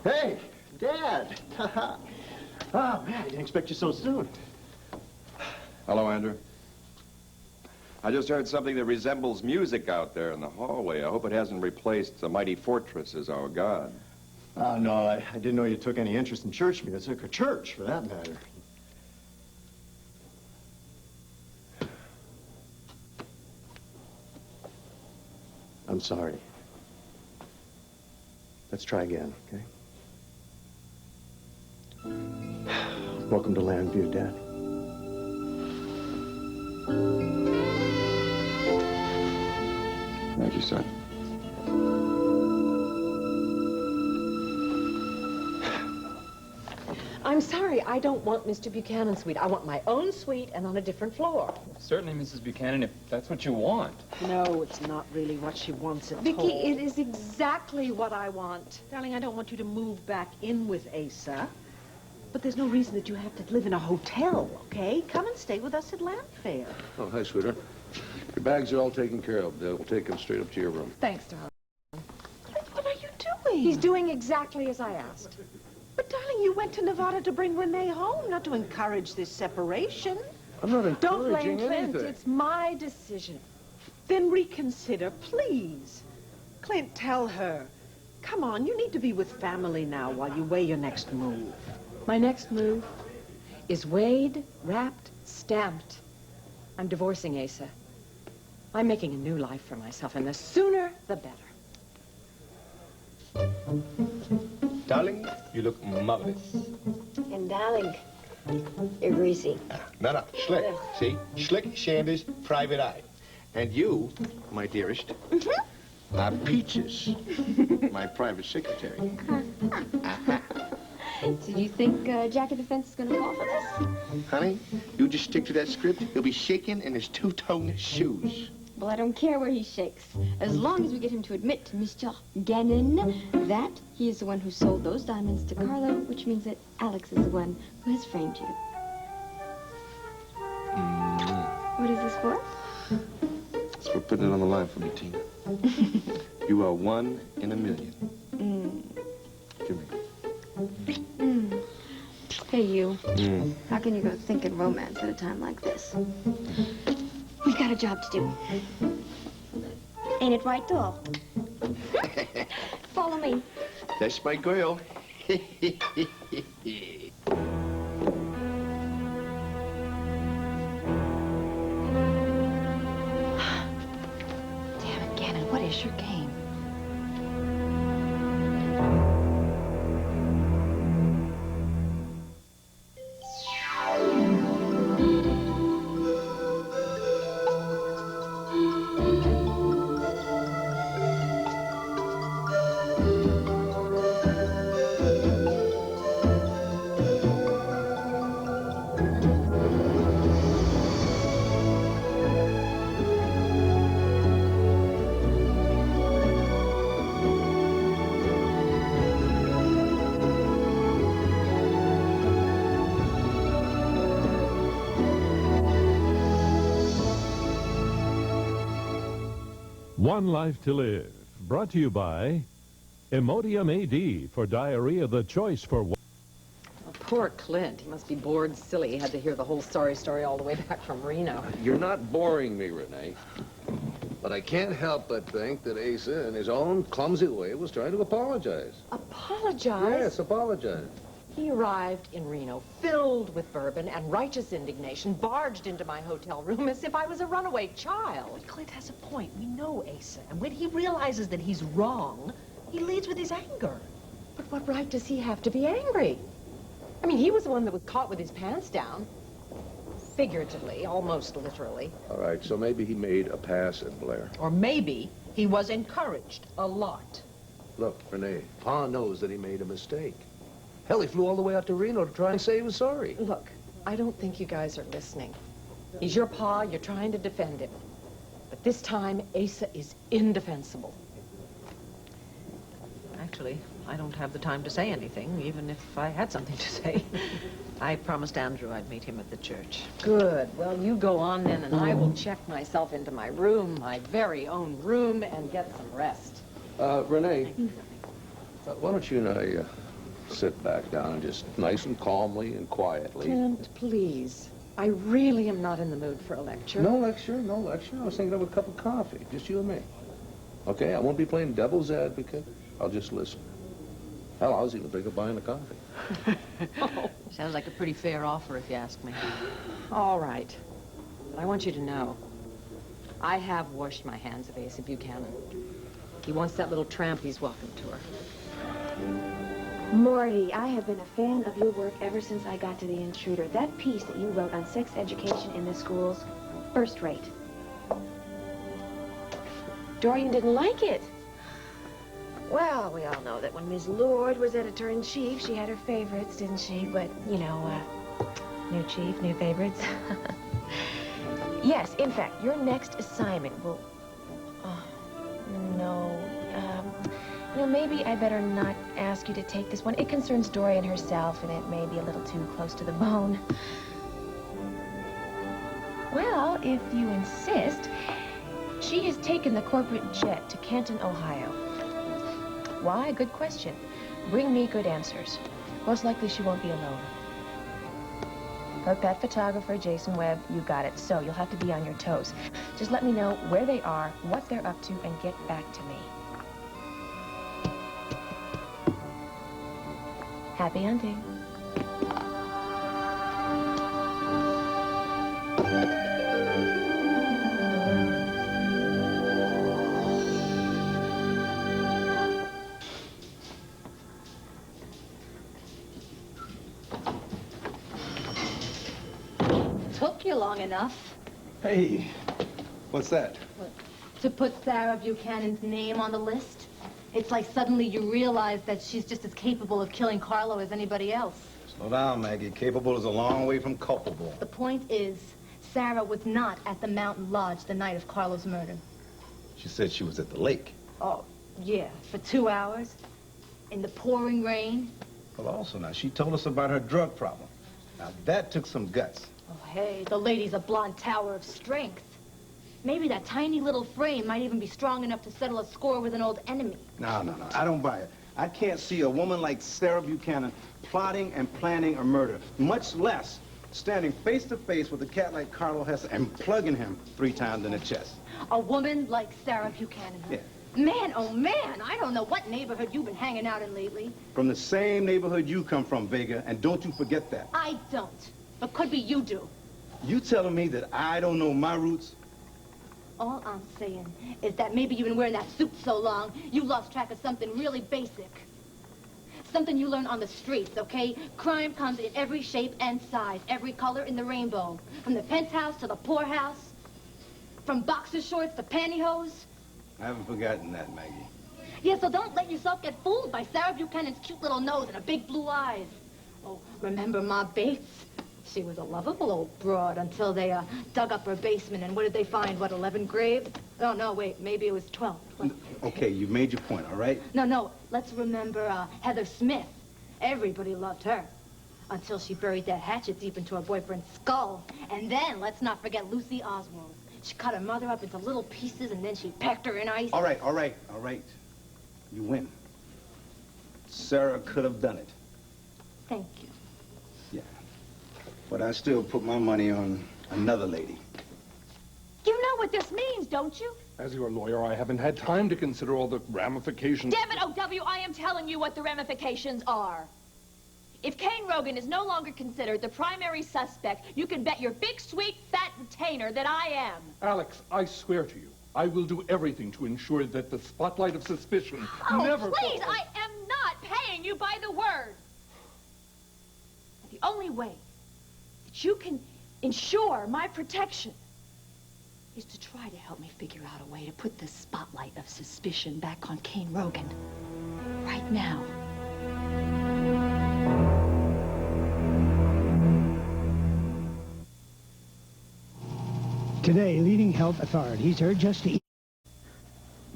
Hey, Dad. Oh, man, I didn't expect you so soon. Hello, Andrew. I just heard something that resembles music out there in the hallway. I hope it hasn't replaced the mighty fortress as our god. Oh, no, I didn't know you took any interest in church music, or church, for that matter. I'm sorry. Let's try again, okay? Welcome to Landview, Dad. Thank you, son. I'm sorry, I don't want Mr. Buchanan's suite. I want my own suite and on a different floor. Certainly, Mrs. Buchanan, if that's what you want. No, it's not really what she wants at all. Vicky, it is exactly what I want. Darling, I don't want you to move back in with Asa. But there's no reason that you have to live in a hotel, okay? Come and stay with us at Landfair. Oh, hi, sweetheart. Your bags are all taken care of. We'll take them straight up to your room. Thanks, darling. What are you doing? He's doing exactly as I asked. But, darling, you went to Nevada to bring Renee home, not to encourage this separation. I'm not encouraging Don't blame Clint. anything. It's my decision. Then reconsider, please. Clint, tell her. Come on, you need to be with family now while you weigh your next move. My next move is weighed, wrapped, stamped. I'm divorcing Asa. I'm making a new life for myself, and the sooner, the better. Darling, you look marvelous. And darling, you're greasy. No, Schlick. See? Schlick Sanders, private eye. And you, my dearest, are Peaches, my private secretary. So do you think Jack of Defense is going to fall for this? Honey, you just stick to that script. He'll be shaking in his two-tone shoes. Well, I don't care where he shakes. As long as we get him to admit to Mr. Gannon that he is the one who sold those diamonds to Carlo, which means that Alex is the one who has framed you. What is this for? It's for putting it on the line for me, Tina. You are one in a million. Give me. Hey, you. How can you go thinking romance at a time like this? We've got a job to do. Ain't it right, doll? Follow me. That's my girl. Damn it, Gannon, what is your game? One Life to Live, brought to you by Imodium AD for diarrhea, the choice for one. Oh, poor Clint. He must be bored silly. He had to hear the whole sorry story all the way back from Reno. You're not boring me, Renee. But I can't help but think that Asa, in his own clumsy way, was trying to apologize. Apologize? Yes, apologize. He arrived in Reno, filled with bourbon and righteous indignation, barged into my hotel room as if I was a runaway child. Clint has a point. We know Asa. And when he realizes that he's wrong, he leads with his anger. But what right does he have to be angry? I mean, he was the one that was caught with his pants down. Figuratively, almost literally. All right, so maybe he made a pass at Blair. Or maybe he was encouraged a lot. Look, Renee, Pa knows that he made a mistake. Hell, he flew all the way out to Reno to try and say he was sorry. Look, I don't think you guys are listening. He's your pa, you're trying to defend him. But this time, Asa is indefensible. Actually, I don't have the time to say anything, even if I had something to say. I promised Andrew I'd meet him at the church. Good. Well, you go on then, and I will check myself into my room, my very own room, and get some rest. Renee, why don't you and I sit back down and just nice and calmly and quietly. Kent, please. I really am not in the mood for a lecture. No lecture, no lecture. I was thinking of a cup of coffee, just you and me. Okay, I won't be playing devil's advocate. I'll just listen. Hell, I was even thinking of buying the coffee. Oh, sounds like a pretty fair offer, if you ask me. All right. But I want you to know, I have washed my hands of Asa Buchanan. He wants that little tramp, he's welcome to her. Morty, I have been a fan of your work ever since I got to The Intruder. That piece that you wrote on sex education in the schools, first rate. Dorian didn't like it. Well, we all know that when Ms. Lord was editor-in-chief, she had her favorites, didn't she? But, you know, new chief, new favorites. Yes, in fact, your next assignment will... Oh, no. You know, maybe I better not ask you to take this one. It concerns Dorian herself, and it may be a little too close to the bone. Well, if you insist, she has taken the corporate jet to Canton, Ohio. Why? Good question. Bring me good answers. Most likely she won't be alone. Her pet photographer, Jason Webb, you got it. So you'll have to be on your toes. Just let me know where they are, what they're up to, and get back to me. Happy hunting. Took you long enough. Hey, what's that? To put Sarah Buchanan's name on the list. It's like suddenly you realize that she's just as capable of killing Carlo as anybody else. Slow down, Maggie. Capable is a long way from culpable. The point is, Sarah was not at the Mountain Lodge the night of Carlo's murder. She said she was at the lake. Oh, yeah, for 2 hours, in the pouring rain. Well, also, now, she told us about her drug problem. Now, that took some guts. Oh, hey, the lady's a blonde tower of strength. Maybe that tiny little frame might even be strong enough to settle a score with an old enemy. No, I don't buy it. I can't see a woman like Sarah Buchanan plotting and planning a murder, much less standing face to face with a cat like Carlo Hesse and plugging him 3 times in the chest. A woman like Sarah Buchanan. Yeah. Man, oh man, I don't know what neighborhood you've been hanging out in lately. From the same neighborhood you come from, Vega, and don't you forget that. I don't, but could be you do. You telling me that I don't know my roots? All I'm saying is that maybe you've been wearing that suit so long, you lost track of something really basic. Something you learn on the streets, okay? Crime comes in every shape and size, every color in the rainbow. From the penthouse to the poorhouse, from boxer shorts to pantyhose. I haven't forgotten that, Maggie. Yeah, so don't let yourself get fooled by Sarah Buchanan's cute little nose and her big blue eyes. Oh, remember Ma Bates? She was a lovable old broad until they dug up her basement, and what did they find? What, 11 graves? Oh, no, wait, maybe it was 12. Okay, you've made your point, all right? No, let's remember Heather Smith. Everybody loved her until she buried that hatchet deep into her boyfriend's skull. And then let's not forget Lucy Oswald. She cut her mother up into little pieces, and then she packed her in ice. All right. You win. Sarah could have done it. Thank you. Yeah. But I still put my money on another lady. You know what this means, don't you? As your lawyer, I haven't had time to consider all the ramifications. Damn it, O.W., I am telling you what the ramifications are. If Kane Rogan is no longer considered the primary suspect, you can bet your big, sweet, fat retainer that I am. Alex, I swear to you, I will do everything to ensure that the spotlight of suspicion never... Please, I am not paying you by the word. The only way that you can ensure my protection is to try to help me figure out a way to put the spotlight of suspicion back on Kane Rogan. Right now. Today, leading health authorities urge us to eat.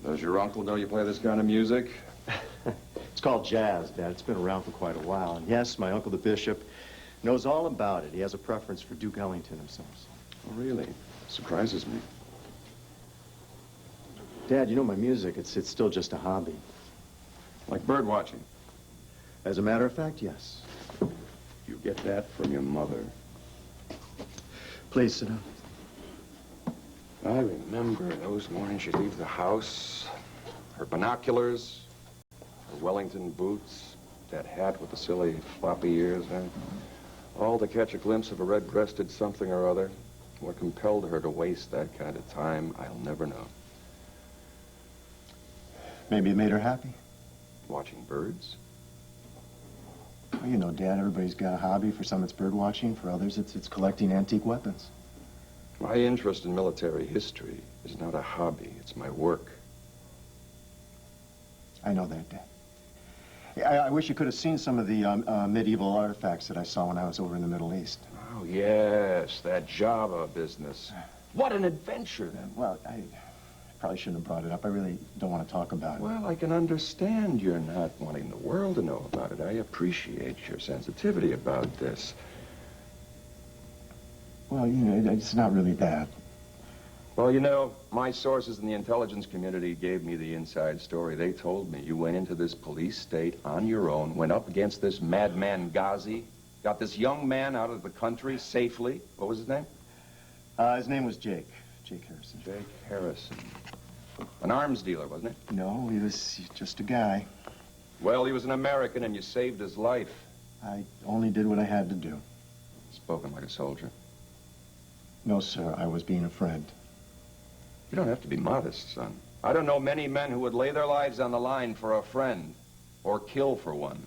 Does your uncle know you play this kind of music? It's called jazz, Dad. It's been around for quite a while. And yes, my uncle the bishop knows all about it. He has a preference for Duke Ellington himself. Oh, really? Surprises me. Dad, you know my music, it's still just a hobby. Like bird watching? As a matter of fact, yes. You get that from your mother. Please sit down. I remember those mornings she'd leave the house, her binoculars, her Wellington boots, that hat with the silly floppy ears, all to catch a glimpse of a red-breasted something or other. What compelled her to waste that kind of time, I'll never know. Maybe it made her happy. Watching birds? Well, you know, Dad, everybody's got a hobby. For some, it's bird watching. For others, it's collecting antique weapons. My interest in military history is not a hobby. It's my work. I know that, Dad. I wish you could have seen some of the medieval artifacts that I saw when I was over in the Middle East. Oh, yes, that Java business. What an adventure. Well, I probably shouldn't have brought it up. I really don't want to talk about it. Well, I can understand you're not wanting the world to know about it. I appreciate your sensitivity about this. Well, you know, it's not really that. Well, you know, my sources in the intelligence community gave me the inside story. They told me you went into this police state on your own, went up against this madman Ghazi, got this young man out of the country safely. What was his name? His name was Jake. Jake Harrison. Jake Harrison. An arms dealer, wasn't it? No, he was just a guy. Well, he was an American, and you saved his life. I only did what I had to do. Spoken like a soldier. No, sir, I was being a friend. You don't have to be modest, son. I don't know many men who would lay their lives on the line for a friend or kill for one.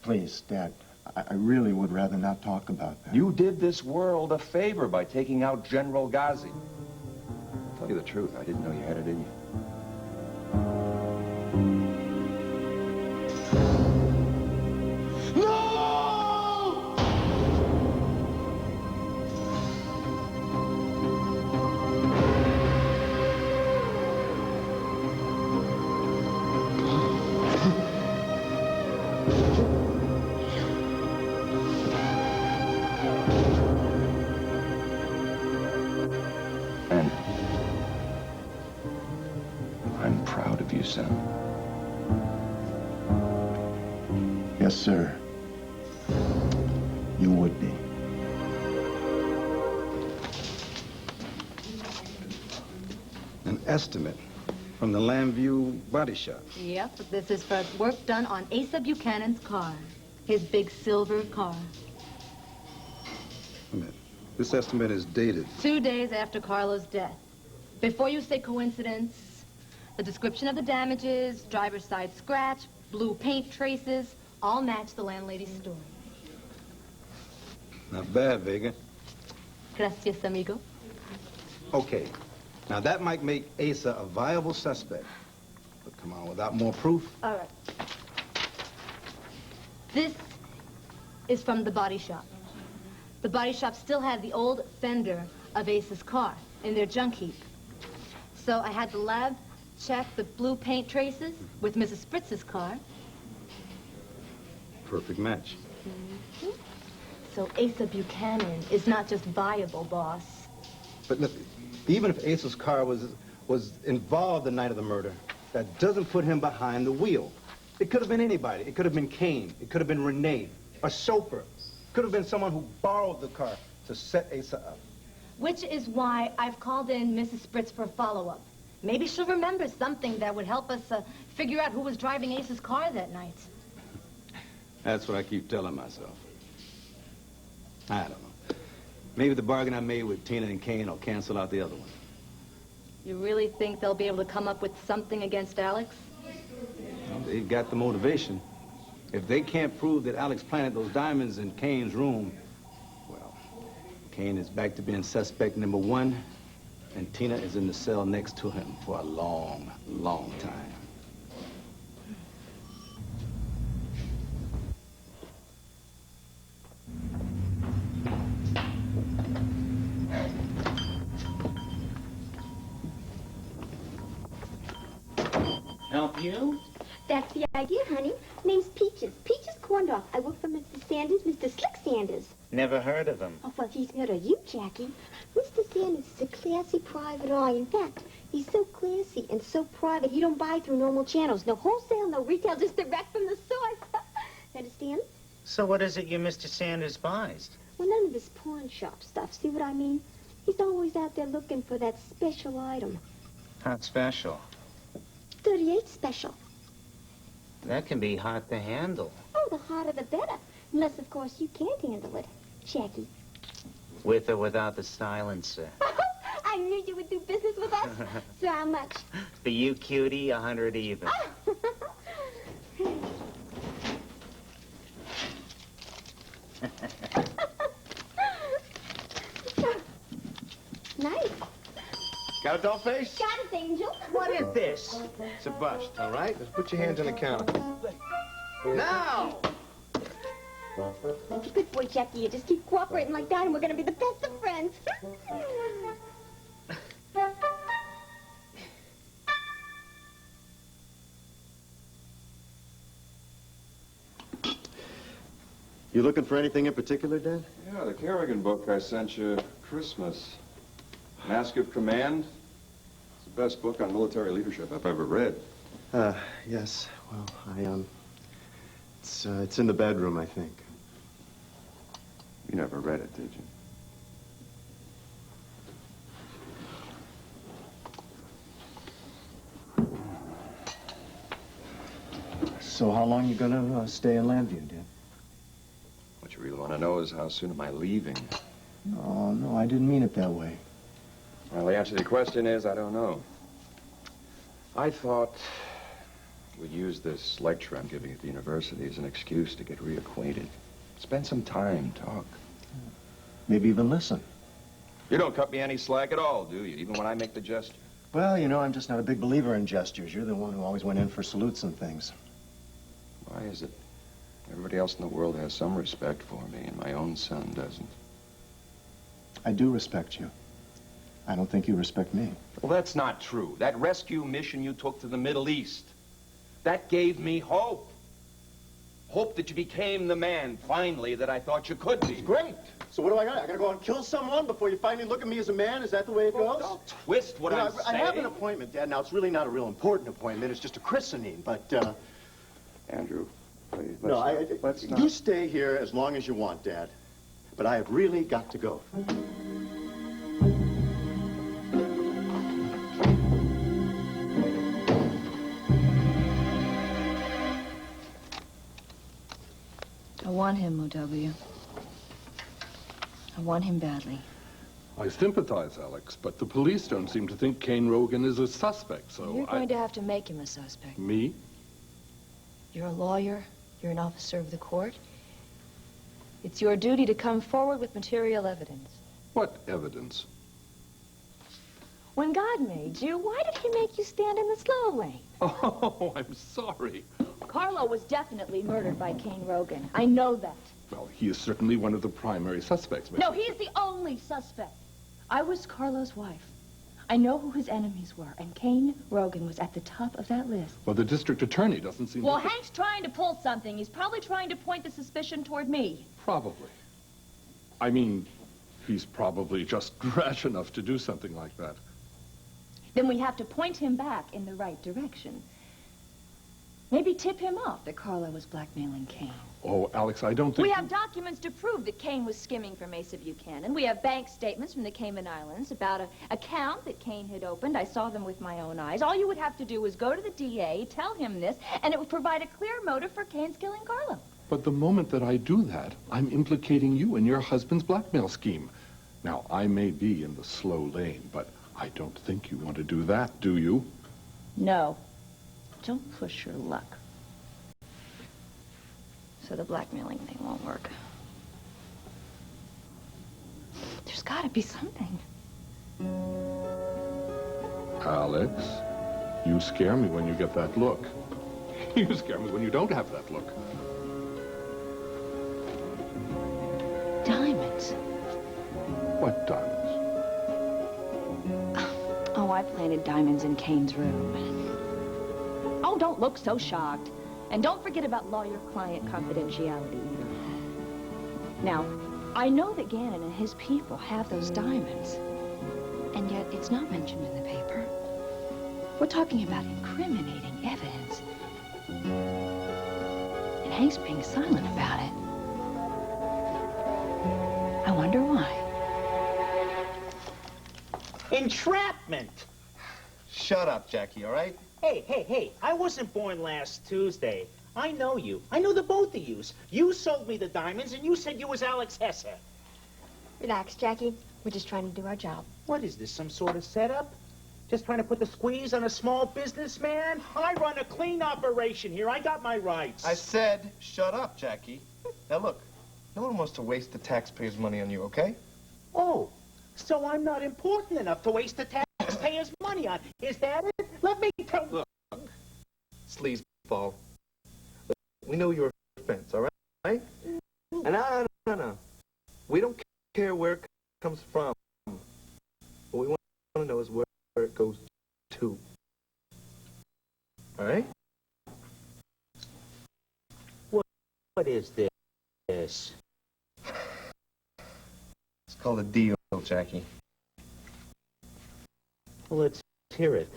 Please, Dad, I really would rather not talk about that. You did this world a favor by taking out General Ghazi. I'll tell you the truth, I didn't know you had it in you. And I'm proud of you, son. Yes, sir. You would be. An estimate from the Lambview body shop. Yep, this is for work done on Asa Buchanan's car. His big silver car. Wait a minute. This estimate is dated. 2 days after Carlo's death. Before you say coincidence, the description of the damages, driver's side scratch, blue paint traces, all match the landlady's story. Not bad, Vega. Gracias, amigo. Okay. Now, that might make Asa a viable suspect. But come on, without more proof? All right. This is from the body shop. The body shop still had the old fender of Asa's car in their junk heap. So I had the lab check the blue paint traces with Mrs. Spritz's car. Perfect match. Mm-hmm. So Asa Buchanan is not just viable, boss. But look, even if Asa's car was involved the night of the murder, that doesn't put him behind the wheel. It could have been anybody. It could have been Kane. It could have been Renee, a chauffeur. Could have been someone who borrowed the car to set Asa up. Which is why I've called in Mrs. Spritz for a follow-up. Maybe she'll remember something that would help us figure out who was driving Asa's car that night. That's what I keep telling myself. I don't know. Maybe the bargain I made with Tina and Kane will cancel out the other one. You really think they'll be able to come up with something against Alex? Well, they've got the motivation. If they can't prove that Alex planted those diamonds in Kane's room, well, Kane is back to being suspect number one, and Tina is in the cell next to him for a long, long time. Help you? That's the idea, honey. Name's Peaches. Peaches Corndorf. I work for Mr. Sanders, Mr. Slick Sanders. Never heard of him. Oh, well, he's heard of you, Jackie. Mr. Sanders is a classy private eye. In fact, he's so classy and so private, he don't buy through normal channels. No wholesale, no retail, just direct from the source. Understand? So what is it you Mr. Sanders buys? Well, none of this pawn shop stuff. See what I mean? He's always out there looking for that special item. Not special. 38 special. That can be hard to handle. Oh, the hotter the better. Unless, of course, you can't handle it, Jackie. With or without the silencer. I knew you would do business with us. So how much? For you, cutie, 100 even. Nice. Got a doll face? Got it, Angel. What is this? It's a bust, all right? Just put your hands on the counter. Now! Good boy, Jackie. You just keep cooperating like that, and we're going to be the best of friends. You looking for anything in particular, Dad? Yeah, the Kerrigan book I sent you Christmas. Mask of Command. It's the best book on military leadership I've ever read. Yes. Well, it's in the bedroom, I think. You never read it, did you? So how long you gonna stay in Landview, Dad? What you really want to know is how soon am I leaving? Oh, no, I didn't mean it that way. Well, the answer to your question is I don't know. I thought we'd use this lecture I'm giving at the university as an excuse to get reacquainted. Spend some time, talk. Maybe even listen. You don't cut me any slack at all, do you? Even when I make the gesture? Well, you know, I'm just not a big believer in gestures. You're the one who always went in for salutes and things. Why is it? Everybody else in the world has some respect for me, and my own son doesn't. I do respect you. I don't think you respect me. Well, that's not true. That rescue mission you took to the Middle East, that gave me hope. Hope that you became the man, finally, that I thought you could be. Great. So what do I got? I gotta go and kill someone before you finally look at me as a man? Is that the way it goes? Don't twist what I'm saying. I have an appointment, Dad. Now, it's really not a real important appointment. It's just a christening, but, Andrew, please, let's not. You stay here as long as you want, Dad. But I have really got to go. I want him, O.W. I want him badly. I sympathize, Alex, but the police don't seem to think Kane Rogan is a suspect, so You're going to have to make him a suspect. Me? You're a lawyer. You're an officer of the court. It's your duty to come forward with material evidence. What evidence? When God made you, why did he make you stand in the slow lane? Oh, I'm sorry. Carlo was definitely murdered by Kane Rogan. I know that. Well, he is certainly one of the primary suspects, but... No, he is the only suspect. I was Carlo's wife. I know who his enemies were, and Kane Rogan was at the top of that list. Well, the district attorney doesn't seem Well, to... Hank's trying to pull something. He's probably trying to point the suspicion toward me. Probably. I mean, he's probably just rash enough to do something like that. Then we have to point him back in the right direction. Maybe tip him off that Carlo was blackmailing Kane. Oh, Alex, I don't think... We have documents to prove that Kane was skimming from Mesa Buchanan. We have bank statements from the Cayman Islands about an account that Kane had opened. I saw them with my own eyes. All you would have to do was go to the DA, tell him this, and it would provide a clear motive for Kane's killing Carlo. But the moment that I do that, I'm implicating you in your husband's blackmail scheme. Now, I may be in the slow lane, but I don't think you want to do that, do you? No. Don't push your luck. So the blackmailing thing won't work. There's got to be something. Alex, you scare me when you get that look. You scare me when you don't have that look. Diamonds. What diamonds? Oh, I planted diamonds in Kane's room. Oh, don't look so shocked. And don't forget about lawyer-client confidentiality either. Now, I know that Gannon and his people have those diamonds, and yet it's not mentioned in the paper. We're talking about incriminating evidence. And Hank's being silent about it. I wonder why. Entrapment! Shut up, Jackie, all right? Hey, I wasn't born last Tuesday. I know you. I know the both of yous. You sold me the diamonds, and you said you was Alex Hesse. Relax, Jackie. We're just trying to do our job. What is this, some sort of setup? Just trying to put the squeeze on a small businessman? I run a clean operation here. I got my rights. I said, shut up, Jackie. Now look, no one wants to waste the taxpayers' money on you, okay? Oh, so I'm not important enough to waste the taxpayers' money on. Is that it? Let me tell you. Look, sleazeball. Look, we know you're a fence, all right? And no. We don't care where it comes from. What we want to know is where it goes to. All right? What is this? It's called a deal, Jackie. Well, let's hear it.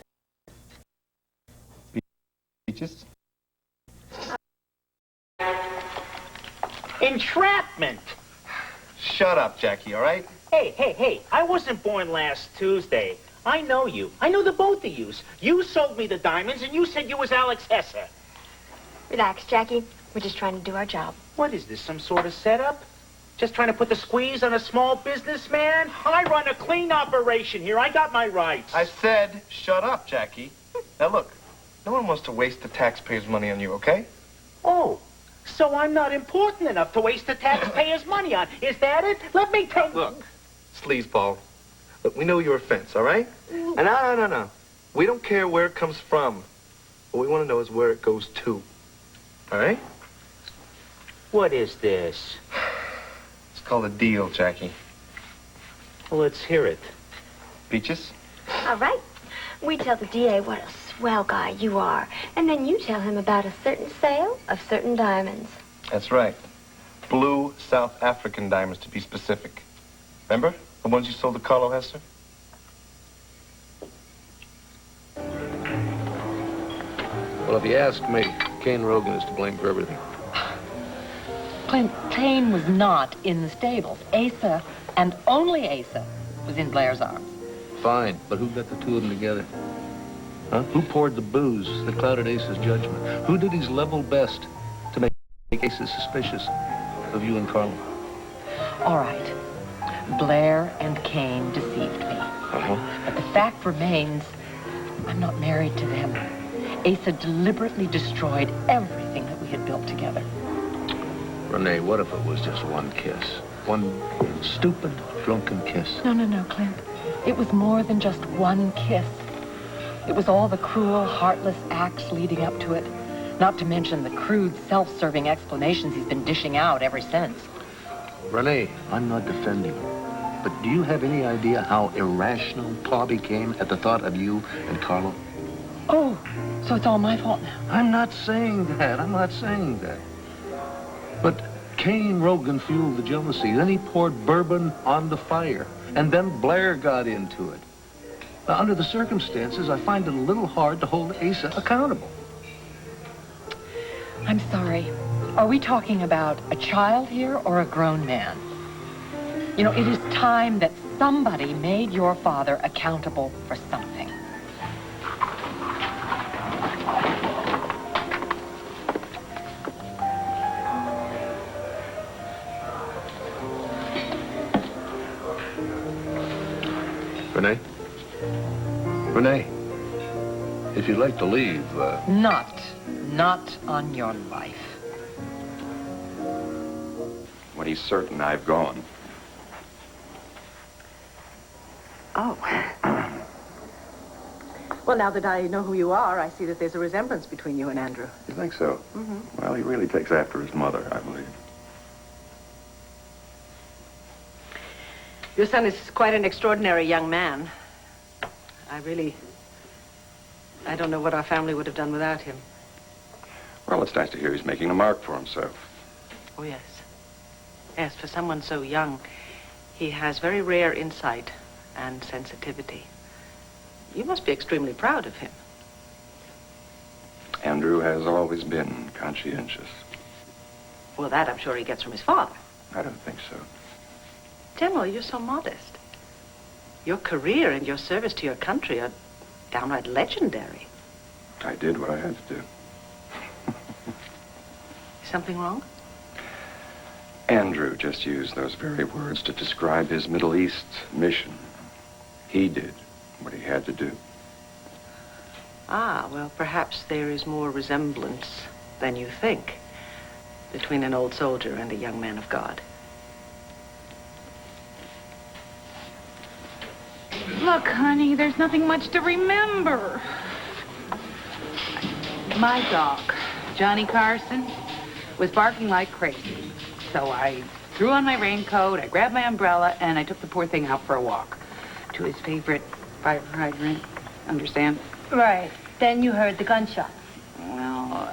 Peaches? Entrapment! Shut up, Jackie, all right? Hey, I wasn't born last Tuesday. I know you. I know the both of yous. You sold me the diamonds, and you said you was Alex Hesse. Relax, Jackie. We're just trying to do our job. What is this, some sort of setup? Just trying to put the squeeze on a small businessman? I run a clean operation here. I got my rights. I said, shut up, Jackie. Now look, no one wants to waste the taxpayers' money on you, okay? Oh, so I'm not important enough to waste the taxpayers' money on. Is that it? Let me tell you. Look, sleazeball. Look, we know you're a fence, all right? And no. We don't care where it comes from. What we want to know is where it goes to. All right? What is this? It's called a deal, Jackie. Well, let's hear it. Peaches? All right. We tell the DA what a swell guy you are, and then you tell him about a certain sale of certain diamonds. That's right. Blue South African diamonds, to be specific. Remember? The ones you sold to Carlo Hester? Well, if you ask me, Kane Rogan is to blame for everything. Clint, Kane was not in the stables. Asa, and only Asa, was in Blair's arms. Fine, but who got the two of them together? Huh? Who poured the booze that clouded Asa's judgment? Who did his level best to make Asa suspicious of you and Carlo? All right. Blair and Kane deceived me. But the fact remains, I'm not married to them. Asa deliberately destroyed everything that we had built together. Renee, what if it was just one kiss? One stupid, drunken kiss? No, Clint. It was more than just one kiss. It was all the cruel, heartless acts leading up to it. Not to mention the crude, self-serving explanations he's been dishing out ever since. Renee, I'm not defending you. But do you have any idea how irrational Paul became at the thought of you and Carlo? Oh, so it's all my fault now. I'm not saying that. But Kane Rogan fueled the jealousy. Then he poured bourbon on the fire. And then Blair got into it. Now, under the circumstances, I find it a little hard to hold Asa accountable. I'm sorry. Are we talking about a child here or a grown man? You know, it is time that somebody made your father accountable for something. Renee, if you'd like to leave, Not on your life. When he's certain I've gone. Oh. Well, now that I know who you are, I see that there's a resemblance between you and Andrew. You think so? Mm-hmm. Well, he really takes after his mother, I believe. Your son is quite an extraordinary young man. I don't know what our family would have done without him. Well, it's nice to hear he's making a mark for himself. Oh, yes. Yes, for someone so young, he has very rare insight and sensitivity. You must be extremely proud of him. Andrew has always been conscientious. Well, that I'm sure he gets from his father. I don't think so. General, you're so modest. Your career and your service to your country are downright legendary. I did what I had to do. Something wrong? Andrew just used those very words to describe his Middle East mission. He did what he had to do. Ah, well, perhaps there is more resemblance than you think between an old soldier and a young man of God. Look, honey, there's nothing much to remember. My dog, Johnny Carson, was barking like crazy. So I threw on my raincoat, I grabbed my umbrella, and I took the poor thing out for a walk to his favorite fire hydrant. Understand? Right. Then you heard the gunshots. Well,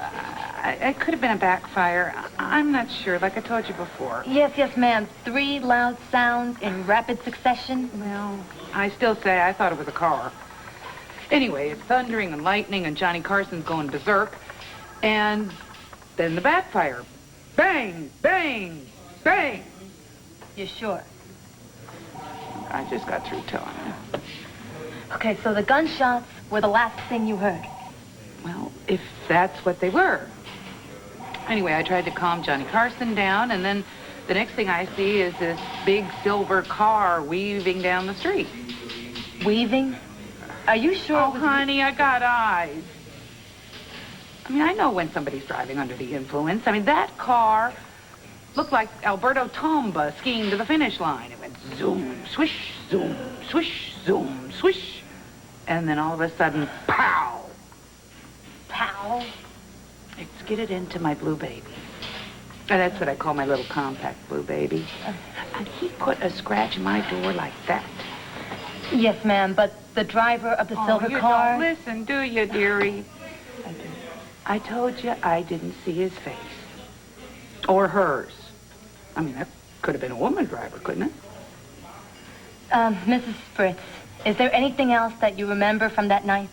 it could have been a backfire. I'm not sure, like I told you before. Yes, yes, ma'am. 3 loud sounds in rapid succession. Well, I still say I thought it was a car. Anyway, it's thundering and lightning, and Johnny Carson's going berserk. And then the backfire. Bang, bang, bang. You're sure? I just got through telling you. Okay, so the gunshots were the last thing you heard. Well, if that's what they were. Anyway, I tried to calm Johnny Carson down, and then the next thing I see is this big silver car weaving down the street. Weaving? Are you sure? Oh, honey, I got eyes. I mean, I know when somebody's driving under the influence. I mean, that car looked like Alberto Tomba skiing to the finish line. It went zoom, swish, zoom, swish, zoom, swish. And then all of a sudden, pow! Pow? It skidded into my blue baby. And that's what I call my little compact blue baby. And he put a scratch in my door like that. Yes, ma'am, but the driver of the silver you car... don't listen, do you, dearie? I told you I didn't see his face. Or hers. I mean, that could have been a woman driver, couldn't it? Mrs. Fritz, is there anything else that you remember from that night?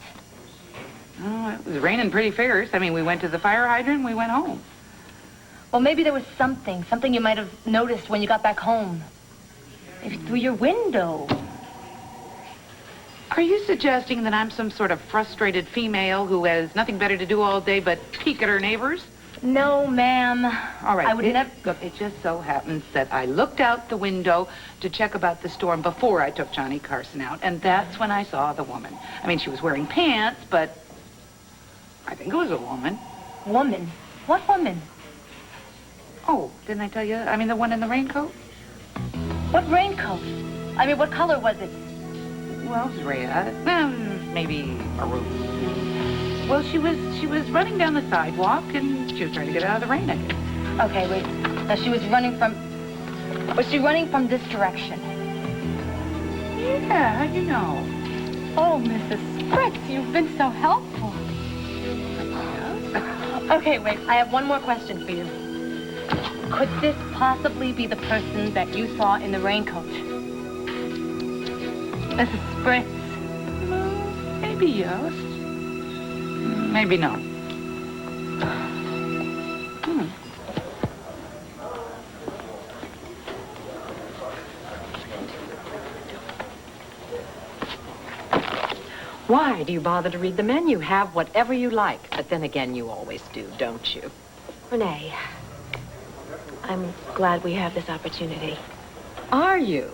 Oh, it was raining pretty fierce. I mean, we went to the fire hydrant and we went home. Well, maybe there was something you might have noticed when you got back home. Maybe through your window. Are you suggesting that I'm some sort of frustrated female who has nothing better to do all day but peek at her neighbors? No, ma'am. All right. I would never... Look, it just so happens that I looked out the window to check about the storm before I took Johnny Carson out, and that's when I saw the woman. I mean, she was wearing pants, but I think it was a woman. Woman? What woman? Oh, didn't I tell you? I mean, the one in the raincoat? What raincoat? I mean, what color was it? Well, it was red. Well, maybe maroon. Well, she was running down the sidewalk, and she was trying to get out of the rain, I guess. Okay, wait. Now, she was running from... Was she running from this direction? Yeah, how'd you know? Oh, Mrs. Fritz, you've been so helpful. Okay, wait. I have one more question for you. Could this possibly be the person that you saw in the raincoat? Mrs. Fritz? Maybe yes. Maybe no. Why do you bother to read the menu? Have whatever you like. But then again, you always do, don't you? Renee, I'm glad we have this opportunity. Are you?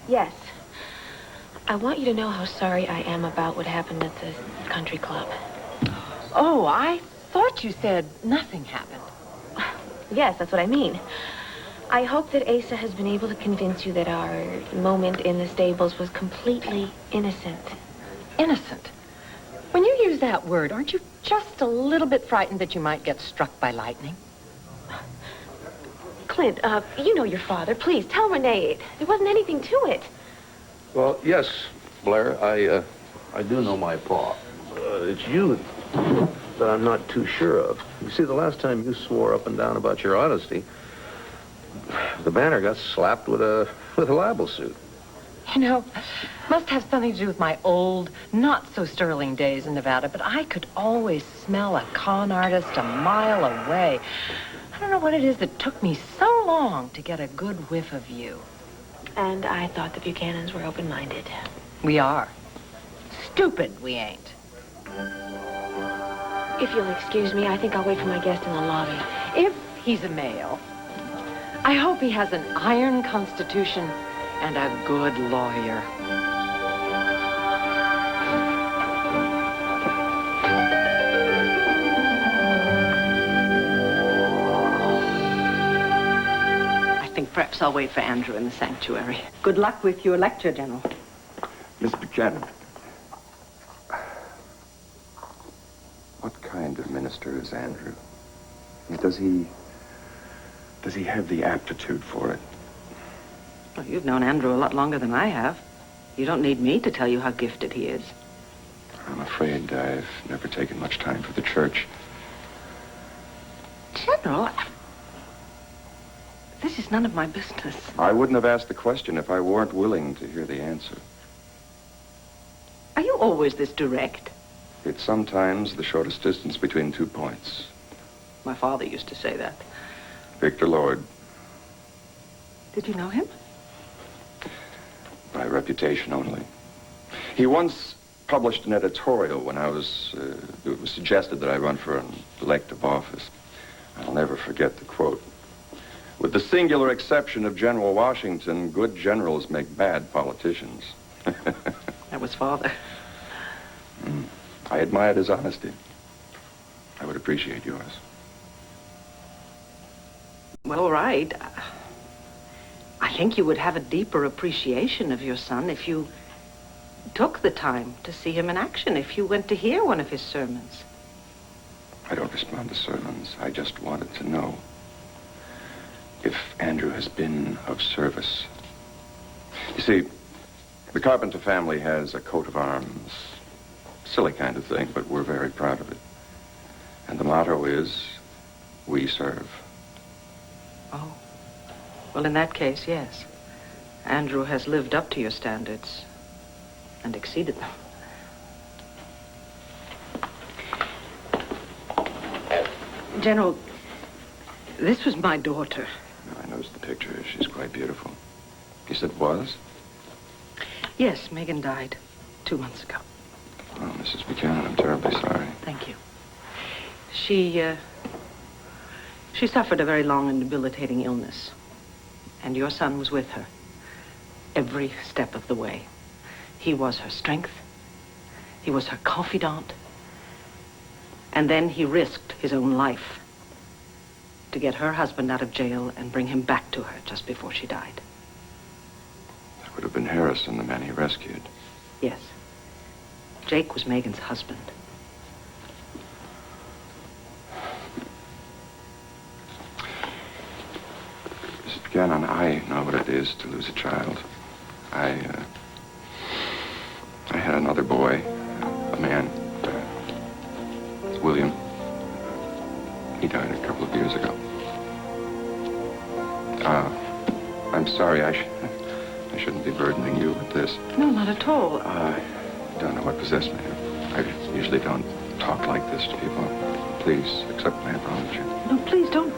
Yes. I want you to know how sorry I am about what happened at the country club. Oh, I thought you said nothing happened. Yes, that's what I mean. I hope that Asa has been able to convince you that our moment in the stables was completely innocent. Innocent? When you use that word, aren't you just a little bit frightened that you might get struck by lightning? Clint, you know your father. Please, tell Renee there wasn't anything to it. Well, yes, Blair, I do know my pa. It's you. that I'm not too sure of. You see, the last time you swore up and down about your honesty, the banner got slapped with a libel suit. You know, must have something to do with my old, not-so-sterling days in Nevada, but I could always smell a con artist a mile away. I don't know what it is that took me so long to get a good whiff of you. And I thought the Buchanans were open-minded. We are. Stupid we ain't. If you'll excuse me, I think I'll wait for my guest in the lobby. If he's a male, I hope he has an iron constitution and a good lawyer. I think perhaps I'll wait for Andrew in the sanctuary. Good luck with your lecture, General. Miss Buchanan, what kind of minister is Andrew? Does he have the aptitude for it? Well, you've known Andrew a lot longer than I have. You don't need me to tell you how gifted he is. I'm afraid I've never taken much time for the church. General, this is none of my business. I wouldn't have asked the question if I weren't willing to hear the answer. Are you always this direct? It's sometimes the shortest distance between 2 points. My father used to say that. Victor Lord. Did you know him? By reputation only. He once published an editorial when it was suggested that I run for an elective office. I'll never forget the quote. With the singular exception of General Washington, good generals make bad politicians. That was father. I admired his honesty. I would appreciate yours. Well, all right. I think you would have a deeper appreciation of your son if you took the time to see him in action, if you went to hear one of his sermons. I don't respond to sermons. I just wanted to know if Andrew has been of service. You see, the Carpenter family has a coat of arms. Silly kind of thing, but we're very proud of it. And the motto is, we serve. Oh. Well, in that case, yes. Andrew has lived up to your standards and exceeded them. General, this was my daughter. I noticed the picture. She's quite beautiful. You said was? Yes, Megan died 2 months ago. Oh, Mrs. Buchanan, I'm terribly sorry. Thank you. She suffered a very long and debilitating illness. And your son was with her every step of the way. He was her strength. He was her confidant. And then he risked his own life to get her husband out of jail and bring him back to her just before she died. That would have been Harrison, the man he rescued. Yes. Jake was Megan's husband. Mrs. Buchanan, I know what it is to lose a child. I had another boy, a man, William. He died a couple of years ago. I'm sorry, I shouldn't be burdening you with this. No, not at all. I don't know what possessed me. I usually don't talk like this to people. Please accept my apology. No, please don't.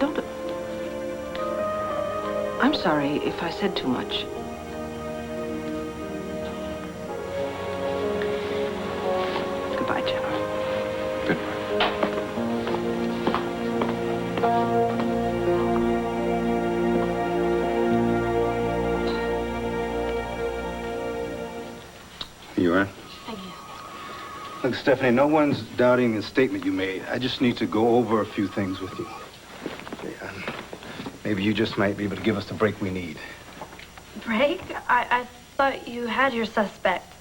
I'm sorry if I said too much. Goodbye, General. Here you are. Thank you. Look, Stephanie, no one's doubting the statement you made. I just need to go over a few things with you. Okay, maybe you just might be able to give us the break we need. Break? I thought you had your suspect.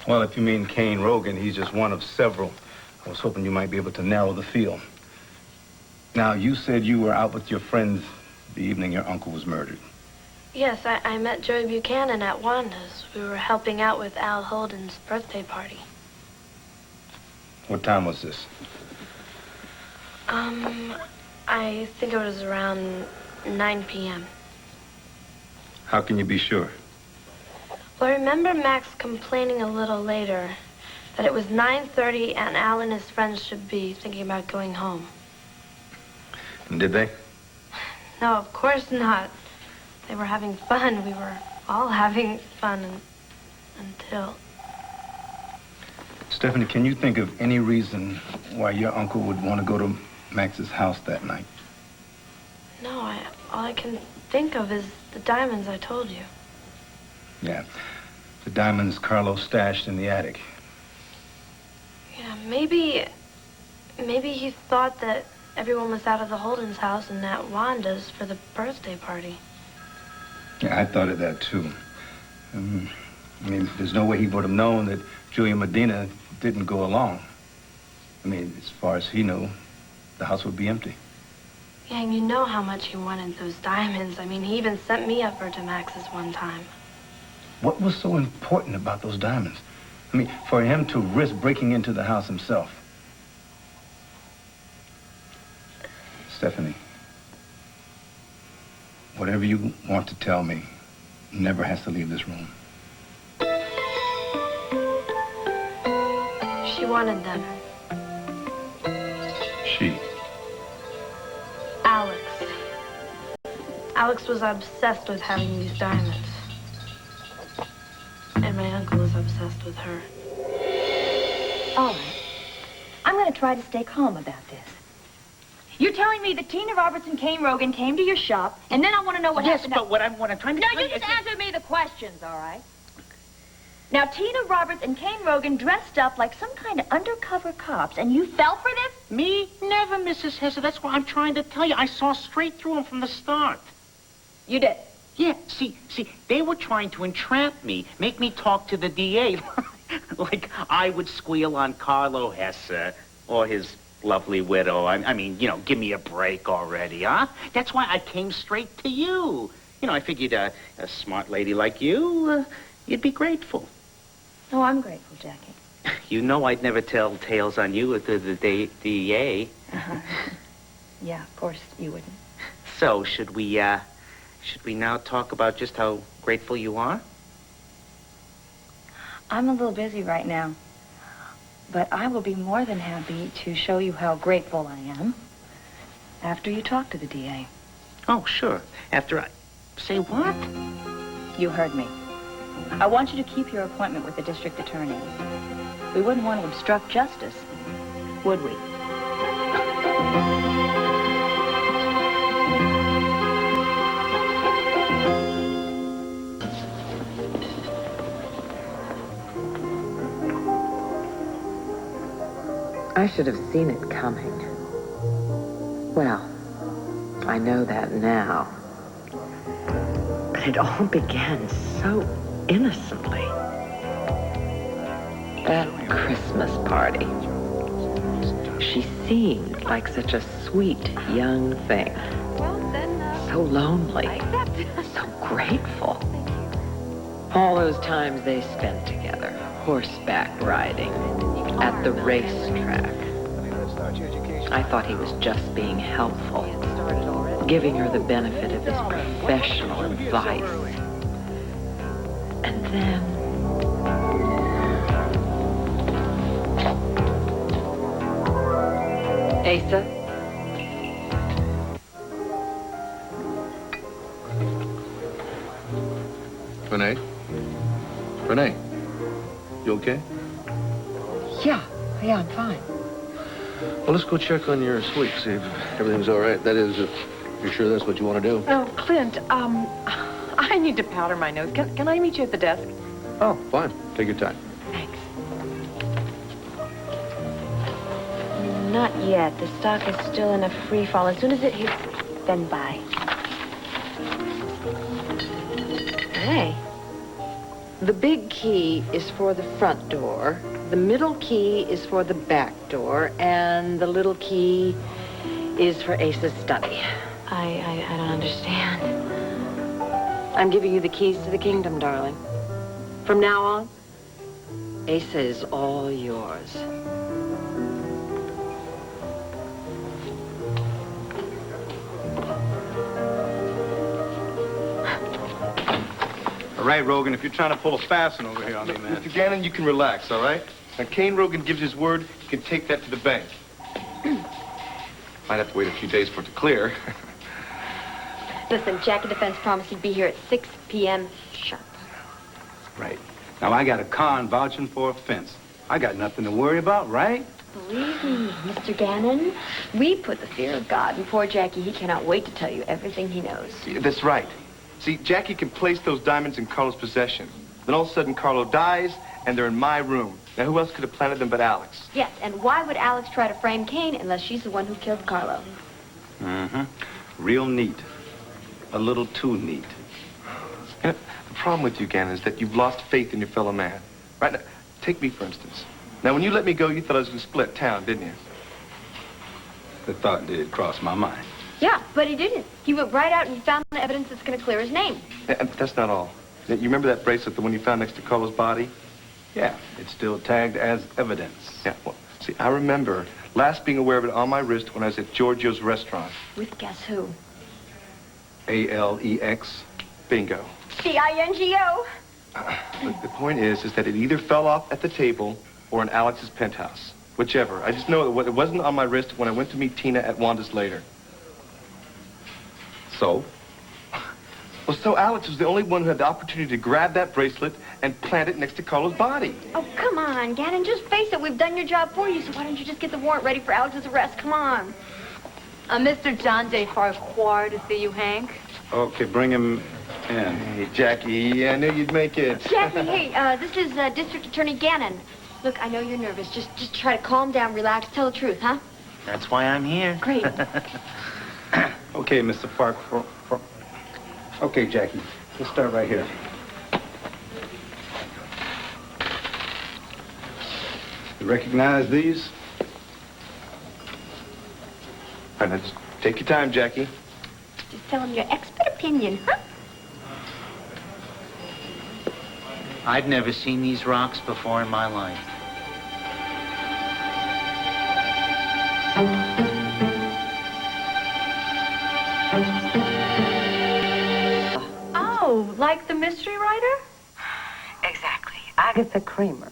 Well, if you mean Kane Rogan, he's just one of several. I was hoping you might be able to narrow the field. Now, you said you were out with your friends the evening your uncle was murdered. Yes, I met Joey Buchanan at Wanda's. We were helping out with Al Holden's birthday party. What time was this? I think it was around 9 p.m. How can you be sure? Well, I remember Max complaining a little later that it was 9:30 and Al and his friends should be thinking about going home. And did they? No, of course not. They were having fun. We were all having fun until... Stephanie, can you think of any reason why your uncle would want to go to Max's house that night? No, all I can think of is the diamonds I told you. Yeah, the diamonds Carlos stashed in the attic. Yeah, maybe he thought that everyone was out of the Holden's house and at Wanda's for the birthday party. Yeah, I thought of that too. I mean, there's no way he would have known that Julia Medina didn't go along. I mean, as far as he knew, the house would be empty. Yeah, and you know how much he wanted those diamonds. I mean, he even sent me up to Max's one time. What was so important about those diamonds? I mean, for him to risk breaking into the house himself. Stephanie, whatever you want to tell me never has to leave this room. She wanted them. She? Alex. Alex was obsessed with having these diamonds. And my uncle was obsessed with her. All right. I'm going to try to stay calm about this. You're telling me that Tina Roberts and Kane Rogan came to your shop, and then I want to know what happened. Yes, but what I'm trying to No, tell you you just is... answer me the questions, all right? Now, Tina Roberts and Kane Rogan dressed up like some kind of undercover cops, and you fell for this? Me? Never, Mrs. Hesse. That's what I'm trying to tell you. I saw straight through them from the start. You did? Yeah, see, they were trying to entrap me, make me talk to the DA, like I would squeal on Carlo Hesse or his lovely widow. I mean, you know, give me a break already, huh? That's why I came straight to you. You know, I figured a smart lady like you, you'd be grateful. Oh, I'm grateful, Jackie. You know I'd never tell tales on you with the DA. Yeah, of course you wouldn't. So, should we now talk about just how grateful you are? I'm a little busy right now, but I will be more than happy to show you how grateful I am after you talk to the DA. Oh, sure. After I... Say what? You heard me. I want you to keep your appointment with the district attorney. We wouldn't want to obstruct justice, would we? I should have seen it coming. Well, I know that now. But it all began so innocently. That Christmas party. She seemed like such a sweet young thing. So lonely. So grateful. All those times they spent together, horseback riding, at the racetrack. I thought he was just being helpful, giving her the benefit of his professional advice. And then... Asa? Renee? Renee? You okay? Yeah, I'm fine. Well, let's go check on your suite, see if everything's all right. That is, if you're sure that's what you want to do. Oh, Clint, I need to powder my nose. Can I meet you at the desk? Oh, fine. Take your time. Not yet. The stock is still in a free fall. As soon as it hits, then buy. Hey. The big key is for the front door, the middle key is for the back door, and the little key is for Asa's study. I don't understand. I'm giving you the keys to the kingdom, darling. From now on, Asa is all yours. All right, Rogan, if you're trying to pull a fast one over here on me, man. Mr. Gannon, you can relax, all right? When Kane Rogan gives his word, you can take that to the bank. Might have to wait a few days for it to clear. Listen, Jackie Defense promised he'd be here at 6 p.m. sharp. Right. Now, I got a con vouching for a fence. I got nothing to worry about, right? Believe me, Mr. Gannon, we put the fear of God in poor Jackie. He cannot wait to tell you everything he knows. Yeah, that's right. See, Jackie can place those diamonds in Carlo's possession. Then all of a sudden, Carlo dies, and they're in my room. Now, who else could have planted them but Alex? Yes, and why would Alex try to frame Kane unless she's the one who killed Carlo? Mm-hmm. Real neat. A little too neat. You know, the problem with you, Gannon, is that you've lost faith in your fellow man. Right now, take me, for instance. Now, when you let me go, you thought I was going to split town, didn't you? The thought did cross my mind. Yeah, but he didn't. He went right out and he found the evidence that's going to clear his name. And that's not all. You remember that bracelet, the one you found next to Carlo's body? Yeah, it's still tagged as evidence. Yeah, well, see, I remember last being aware of it on my wrist when I was at Giorgio's restaurant. With guess who? A-L-E-X. Bingo. C-I-N-G-O. Look, the point is that it either fell off at the table or in Alex's penthouse. Whichever. I just know it wasn't on my wrist when I went to meet Tina at Wanda's later. So? Well, so Alex was the only one who had the opportunity to grab that bracelet and plant it next to Carlo's body. Oh, come on, Gannon. Just face it. We've done your job for you, so why don't you just get the warrant ready for Alex's arrest? Come on. Mr. John J. Farquhar to see you, Hank. Okay, bring him in. Hey, Jackie, I knew you'd make it. Jackie, hey, this is District Attorney Gannon. Look, I know you're nervous. Just try to calm down, relax, tell the truth, huh? That's why I'm here. Great. Okay, Mr. Farquhar. Okay, Jackie, let's start right here. You recognize these? All right, now just take your time, Jackie. Just tell him your expert opinion, huh? I'd never seen these rocks before in my life. Oh, like the mystery writer? Exactly. Agatha Kramer.